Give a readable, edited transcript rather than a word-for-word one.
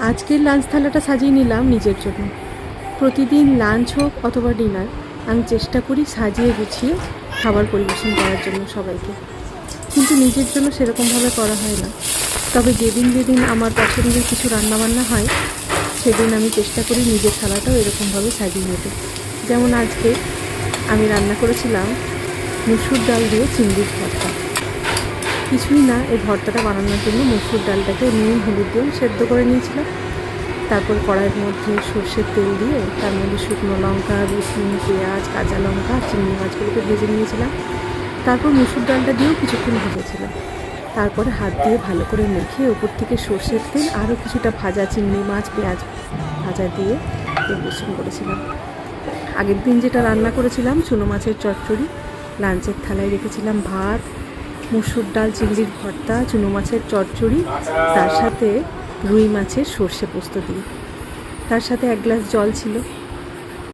আজকের লাঞ্চ থালাটা সাজিয়ে নিলাম নিজের জন্য। প্রতিদিন লাঞ্চ হোক অথবা ডিনার, আমি চেষ্টা করি সাজিয়ে গুছিয়ে খাবার পরিবেশন করার জন্য সবাইকে, কিন্তু নিজের জন্য সেরকমভাবে করা হয় না। তবে যেদিন যেদিন আমার পছন্দের কিছু রান্নাবান্না হয় সেদিন আমি চেষ্টা করি নিজের থালাটাও এরকমভাবে সাজিয়ে নিতে। যেমন আজকে আমি রান্না করেছিলাম মুসুর ডাল দিয়ে চিংড়ির ভর্তা। কিছুই না, এই ভর্তাটা বানানোর জন্য মুসুর ডালটাকে নুন হলুদ দিয়ে সেদ্ধ করে নিয়েছিলাম। তারপর কড়াইয়ের মধ্যে সর্ষের তেল দিয়ে তার মধ্যে শুকনো লঙ্কা, রসুন, পেঁয়াজ, কাঁচা লঙ্কা, চিংড়ি মাছগুলোকে ভেজে নিয়েছিলাম। তারপর মুসুর ডালটা দিয়েও কিছুক্ষণ ভেজেছিলাম। তারপরে হাত দিয়ে ভালো করে মেখে ওপর থেকে সর্ষের তেল আরও কিছুটা ভাজা চিংড়ি মাছ, পেঁয়াজ ভাজা দিয়ে পরিবেশন করেছিলাম। আগের দিন যেটা রান্না করেছিলাম চুনো মাছের চচ্চড়ি, লাঞ্চের থালায় রেখেছিলাম ভাত, মুসুর ডাল, চিংড়ির ভর্তা, চুনো মাছের চচ্চড়ি, তার সাথে রুই মাছের সর্ষে পোস্ত দিয়ে, তার সাথে 1 গ্লাস জল ছিল।